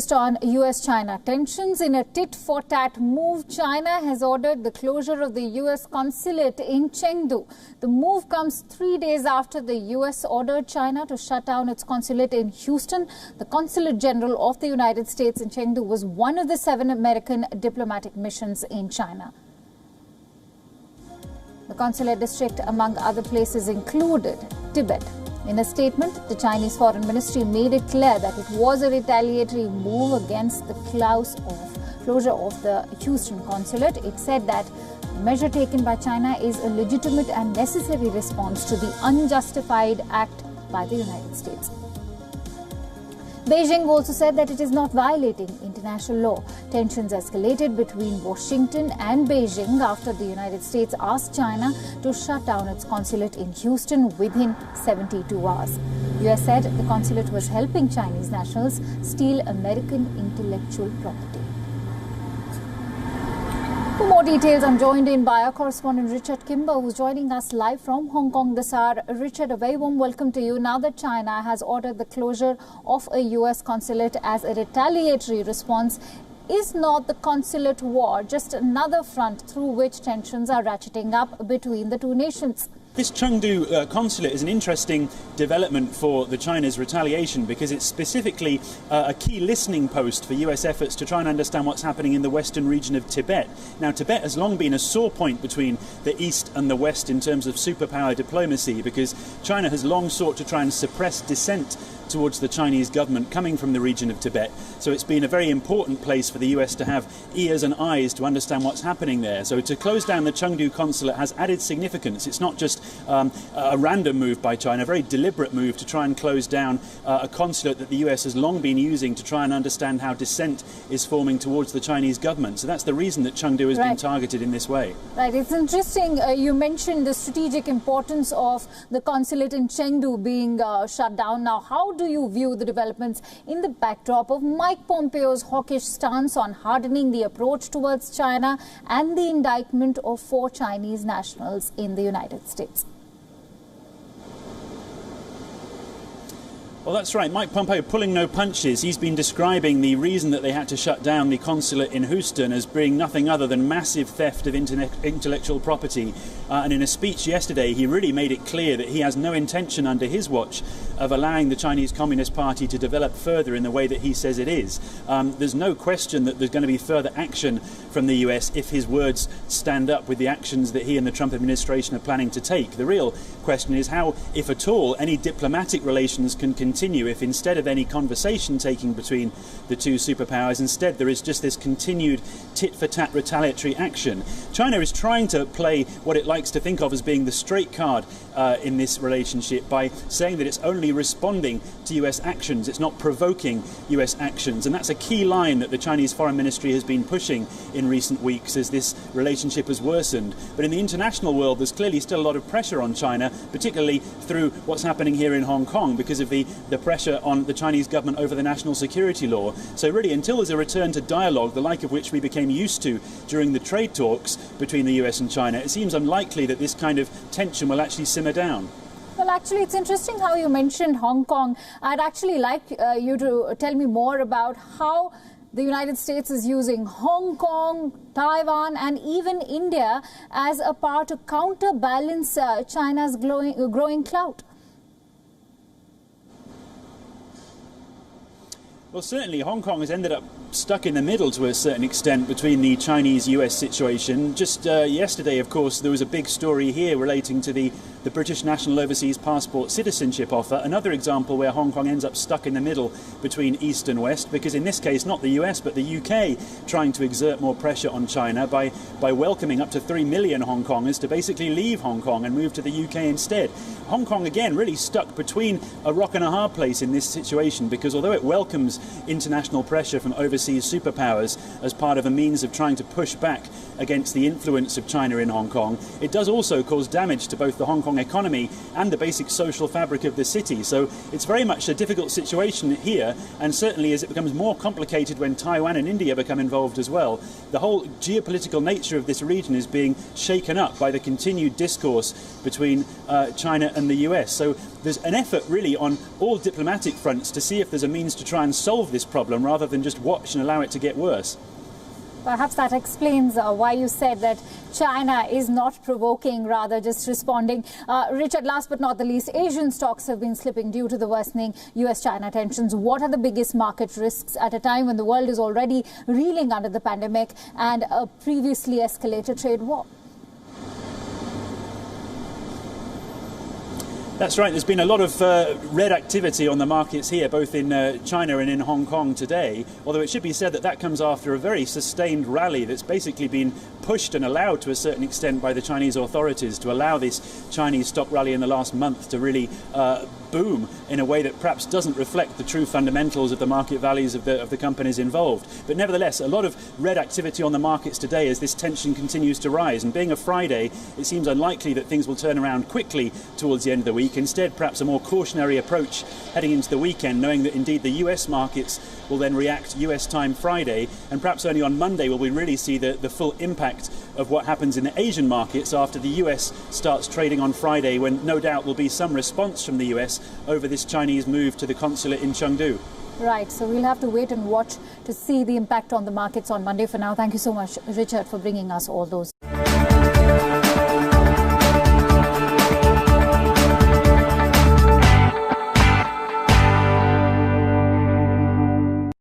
focused on US-China tensions. In a tit-for-tat move, China has ordered the closure of the US consulate in Chengdu. The move comes 3 days after the US ordered China to shut down its consulate in Houston. The Consulate General of the United States in Chengdu was one of the 7 American diplomatic missions in China. The consulate district, among other places, included Tibet. In a statement, the Chinese Foreign Ministry made it clear that it was a retaliatory move against the closure of the Houston consulate. It said that the measure taken by China is a legitimate and necessary response to the unjustified act by the United States. Beijing also said that it is not violating international law. Tensions escalated between Washington and Beijing after the United States asked China to shut down its consulate in Houston within 72 hours. The US said the consulate was helping Chinese nationals steal American intellectual property. For more details, I'm joined in by our correspondent Richard Kimber, who's joining us live from Hong Kong this hour. Richard, a very warm welcome to you. Now that China has ordered the closure of a US consulate as a retaliatory response, is not the consulate war just another front through which tensions are ratcheting up between the two nations? This Chengdu consulate is an interesting development for the China's retaliation because it's specifically a key listening post for US efforts to try and understand what's happening in the western region of Tibet. Now, Tibet has long been a sore point between the East and the West in terms of superpower diplomacy because China has long sought to try and suppress dissent towards the Chinese government coming from the region of Tibet. So it's been a very important place for the US to have ears and eyes to understand what's happening there. So to close down the Chengdu consulate has added significance. It's not just a random move by China, a very deliberate move to try and close down a consulate that the US has long been using to try and understand how dissent is forming towards the Chinese government. So that's the reason that Chengdu has been targeted in this way. Right. It's interesting. You mentioned the strategic importance of the consulate in Chengdu being shut down. Now, how do you view the developments in the backdrop of Mike Pompeo's hawkish stance on hardening the approach towards China and the indictment of 4 Chinese nationals in the United States? Well, that's right. Mike Pompeo pulling no punches. He's been describing the reason that they had to shut down the consulate in Houston as being nothing other than massive theft of intellectual property. And in a speech yesterday, he really made it clear that he has no intention under his watch of allowing the Chinese Communist Party to develop further in the way that he says it is. There's no question that there's going to be further action from the US if his words stand up with the actions that he and the Trump administration are planning to take. The real question is how, if at all, any diplomatic relations can continue if instead of any conversation taking between the two superpowers, instead there is just this continued tit-for-tat retaliatory action. China is trying to play what it likes to think of as being the straight card in this relationship by saying that it's only responding to US actions, it's not provoking US actions, and that's a key line that the Chinese Foreign Ministry has been pushing in recent weeks as this relationship has worsened. But in the international world there's clearly still a lot of pressure on China, particularly through what's happening here in Hong Kong because of the pressure on the Chinese government over the national security law. So really, until there's a return to dialogue, the like of which we became used to during the trade talks between the US and China, it seems unlikely that this kind of tension will actually simmer down. Well, actually, it's interesting how you mentioned Hong Kong. I'd actually like you to tell me more about how the United States is using Hong Kong, Taiwan and even India as a part to counterbalance China's growing clout. Well, certainly Hong Kong has ended up stuck in the middle to a certain extent between the Chinese-US situation. Just yesterday, of course, there was a big story here relating to the British National Overseas Passport citizenship offer. Another example where Hong Kong ends up stuck in the middle between East and West, because in this case, not the US, but the UK trying to exert more pressure on China by welcoming up to 3 million Hong Kongers to basically leave Hong Kong and move to the UK instead. Hong Kong, again, really stuck between a rock and a hard place in this situation, because although it welcomes international pressure from overseas superpowers as part of a means of trying to push back against the influence of China in Hong Kong, it does also cause damage to both the Hong Kong economy and the basic social fabric of the city. So it's very much a difficult situation here, and certainly as it becomes more complicated when Taiwan and India become involved as well, the whole geopolitical nature of this region is being shaken up by the continued discourse between China and the US. So there's an effort really on all diplomatic fronts to see if there's a means to try and solve this problem rather than just watch and allow it to get worse. Perhaps that explains why you said that China is not provoking, rather just responding. Richard, last but not the least, Asian stocks have been slipping due to the worsening US-China tensions. What are the biggest market risks at a time when the world is already reeling under the pandemic and a previously escalated trade war? That's right. There's been a lot of red activity on the markets here, both in China and in Hong Kong today, although it should be said that that comes after a very sustained rally that's basically been pushed and allowed to a certain extent by the Chinese authorities to allow this Chinese stock rally in the last month to really boom in a way that perhaps doesn't reflect the true fundamentals of the market values of the companies involved. But nevertheless, a lot of red activity on the markets today as this tension continues to rise. And being a Friday, it seems unlikely that things will turn around quickly towards the end of the week. Instead, perhaps a more cautionary approach heading into the weekend, knowing that indeed the US markets will then react US time Friday, and perhaps only on Monday will we really see the full impact of what happens in the Asian markets after the US starts trading on Friday, when no doubt will be some response from the US over this Chinese move to the consulate in Chengdu. Right, so we'll have to wait and watch to see the impact on the markets on Monday. For now, thank you so much, Richard, for bringing us all those.